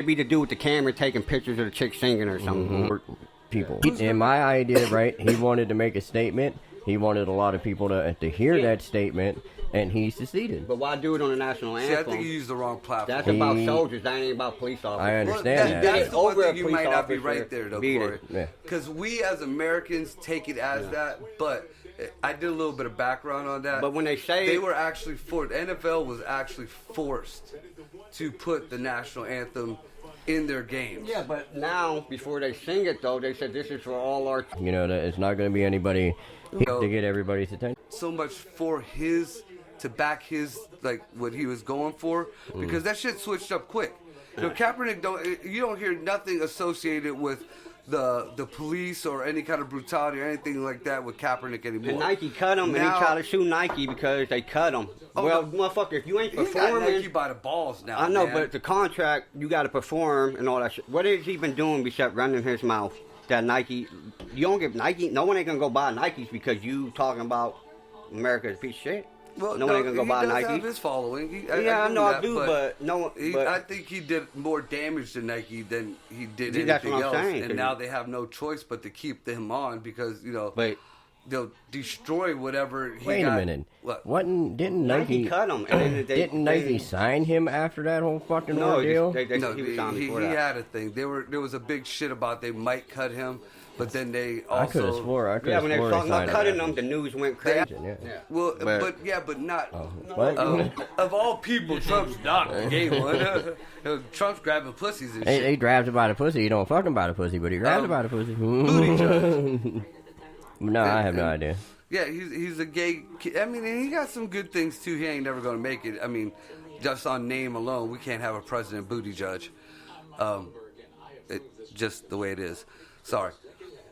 Be the dude with the camera taking pictures of the chick singing or something. People. And my idea, right, he wanted to make a statement. He wanted a lot of people to hear that statement, and he succeeded. But why do it on the national anthem? See, I think you used the wrong platform. That's about soldiers. That ain't about police officers. I understand that. That's the one thing you might not be right there, though, Corey. Yeah. Because we as Americans take it as that, but I did a little bit of background on that. But when they say they were actually forced, NFL was actually forced to put the national anthem in their games. Yeah, but now, before they sing it, though, they said this is for all our... You know, that it's not going to be anybody to get everybody's attention. So much for to back his, like, what he was going for, because that shit switched up quick. You know, Kaepernick, you don't hear nothing associated with the police or any kind of brutality or anything like that with Kaepernick anymore. And Nike cut him, and he tried to sue Nike because they cut him. Well, motherfucker, if you ain't performing... He got Nike by the balls now, I know, man. but the contract, you got to perform and all that shit. What has he been doing besides running his mouth? That Nike... You don't give Nike... No one ain't going to go buy Nikes because you talking about America's piece of shit. Well, no one ain't going to go buy Nike. He does have his following. I know I do, but no one... I think he did more damage to Nike than he did anything that's what else. I'm saying, and now they have no choice but to keep him on because, you know... But... They'll destroy whatever he Wait got. a minute. What? Didn't Nike cut him? And didn't Nike sign him after that whole fucking ordeal? He had a thing. There was a big shit about they might cut him, but then they also... I could have swore. when they were talking about cutting them, the news went crazy. Well, but not... What? Of all people, Trump's not the gay one. Trump's grabbing pussies and shit. He grabs her by the pussy. He don't fuck him by the pussy, but he grabs her by the pussy. Booty judge. No, I have no idea. Yeah, he's a gay kid. I mean, and he got some good things, too. He ain't never going to make it. I mean, just on name alone, we can't have a president booty judge. Just the way it is. Sorry.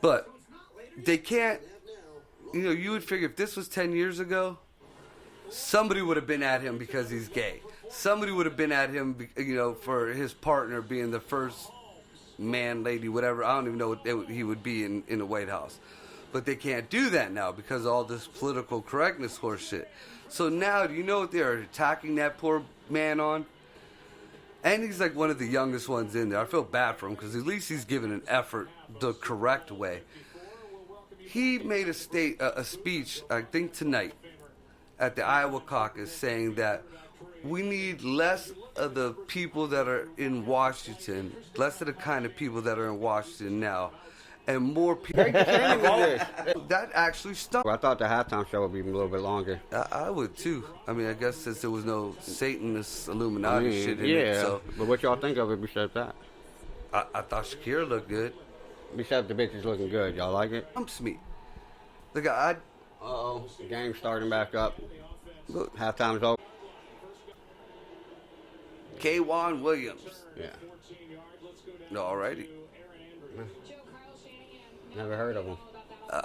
But they can't, you know, you would figure if this was 10 years ago, somebody would have been at him because he's gay. Somebody would have been at him, you know, for his partner being the first man, lady, whatever. I don't even know what he would be in the White House. But they can't do that now because of all this political correctness horse shit. So now, do you know what they are attacking that poor man on? And he's like one of the youngest ones in there. I feel bad for him because at least he's giving an effort the correct way. He made a speech, I think tonight, at the Iowa caucus saying that we need less of the people that are in Washington, less of the kind of people that are in Washington now, and more people. That actually stuck. Well, I thought the halftime show would be a little bit longer. I would too. I mean, I guess since there was no Satanist Illuminati shit in it. So. But what y'all think of it besides that? I thought Shakira looked good. Besides the bitches looking good, y'all like it? Look, Uh-oh, game starting back up. Look, halftime's over. K'Wan Williams. Yeah. No, alrighty. Never heard of him.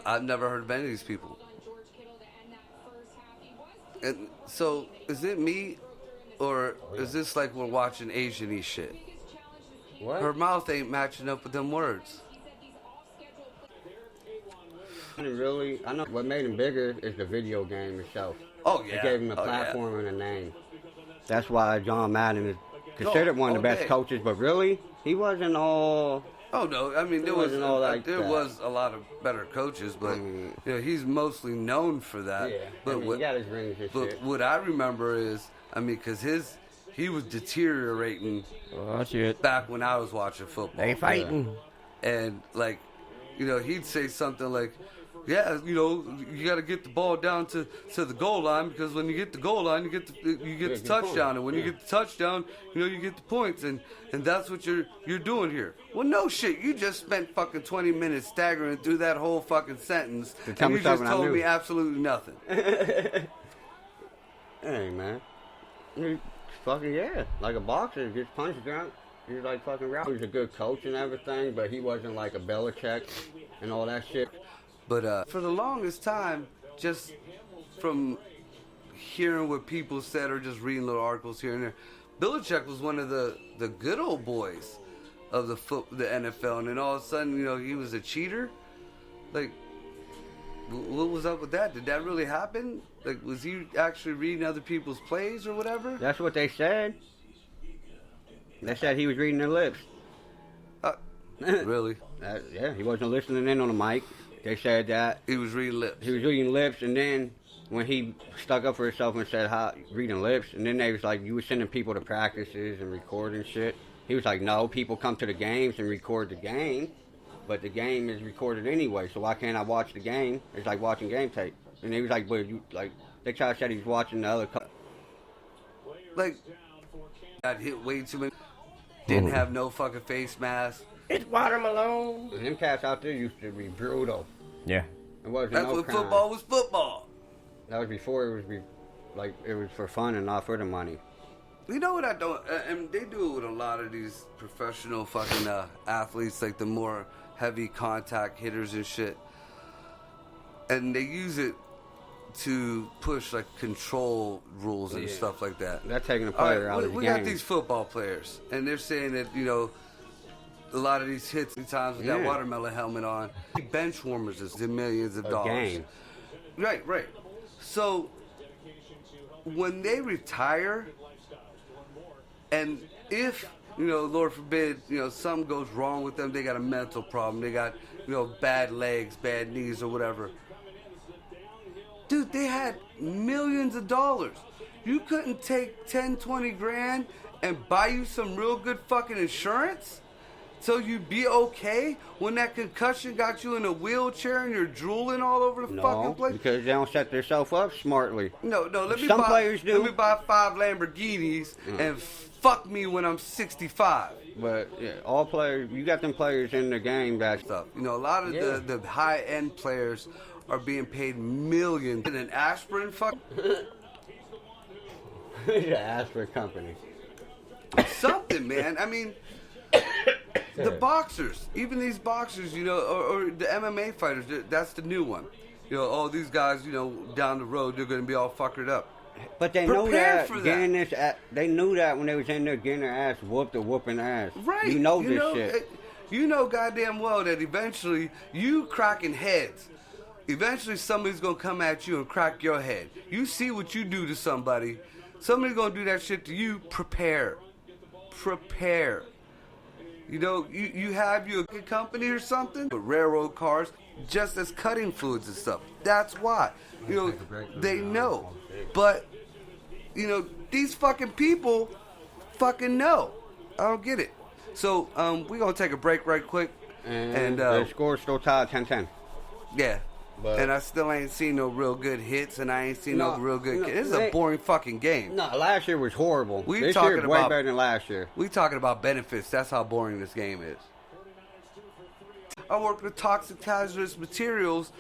I've never heard of any of these people. And so, is it me, or is this like we're watching Asian-y shit? What? Her mouth ain't matching up with them words. Really, I know what made him bigger is the video game itself. Oh, yeah. It gave him a platform and a name. That's why John Madden is considered one of the best coaches, but really, he wasn't all... Oh, no, I mean, there was a lot of better coaches, but you know, he's mostly known for that. Yeah, but he got his rings and shit. What I remember is, I mean, because he was deteriorating back when I was watching football. They fighting. Yeah. And, like, you know, he'd say something like, yeah, you know, you got to get the ball down to the goal line because when you get the goal line, you get the touchdown, and when you get the touchdown, you know, you get the points, and that's what you're doing here. Well, no shit, you just spent fucking 20 minutes staggering through that whole fucking sentence, and you just told me absolutely nothing. Hey man, fucking like a boxer gets punched drunk. He's like fucking round. He was a good coach and everything, but he wasn't like a Belichick and all that shit. But for the longest time, just from hearing what people said or just reading little articles here and there, Belichick was one of the good old boys of the NFL, and then all of a sudden, you know, he was a cheater. Like, what was up with that? Did that really happen? Like, was he actually reading other people's plays or whatever? That's what they said. They said he was reading their lips. Really? Yeah, he wasn't listening in on the mic. They said that He was reading lips. he was reading lips, and then when he stuck up for himself and said reading lips, and then they was like, you were sending people to practices and recording shit. He was like, no, people come to the games and record the game, but the game is recorded anyway, so why can't I watch the game? It's like watching game tape. And he was like, but you, like, they tried to say he was watching the other. Like, got hit way too many. Didn't have no fucking face mask. It's watermelon. And them cats out there used to be brutal. Yeah. It wasn't That's no when crime. football was football. That was before it was like it was for fun and not for the money. You know what I don't, and they do it with a lot of these professional fucking athletes, like the more heavy contact hitters and shit. And they use it to push like control rules and stuff like that. That's taking a All player right, out of the we game. got these football players, and they're saying that, you know, a lot of these hits times with that watermelon helmet on. Bench warmers is the millions of dollars. Game. Right. So when they retire, and if, you know, Lord forbid, you know, something goes wrong with them, they got a mental problem, they got, you know, bad legs, bad knees, or whatever. Dude, they had millions of dollars. You couldn't take 10, 20 grand and buy you some real good fucking insurance? So you'd be okay when that concussion got you in a wheelchair and you're drooling all over the fucking place? Because they don't set themselves up smartly. No, let me Some buy, players do. Let me buy 5 Lamborghinis and fuck me when I'm 65. But yeah, all players, you got them players in the game that Stuff. You know, a lot of the high-end players are being paid millions. And an aspirin, fuck the aspirin company. something, man. I mean, the boxers, even these boxers, you know, or the MMA fighters, that's the new one. You know, all these guys, you know, down the road, they're going to be all fuckered up. But they know Prepare that, for that. getting this. They knew that when they was in there getting their ass whooped or whooping ass. Right. You know this shit. You know goddamn well that eventually you cracking heads. Eventually somebody's going to come at you and crack your head. You see what you do to somebody. Somebody's going to do that shit to you. Prepare. You know, you have your company or something, but railroad cars, just as cutting fluids and stuff. That's why. You know, they know. But, you know, these fucking people fucking know. I don't get it. So, we're going to take a break right quick. And the score's still tied 10-10. Yeah. But and I still ain't seen no real good hits, and I ain't seen no real good. This is a boring fucking game. No, last year was horrible. We this talking year is way about- better than last year. We talking about benefits. That's how boring this game is. I work with toxic hazardous materials.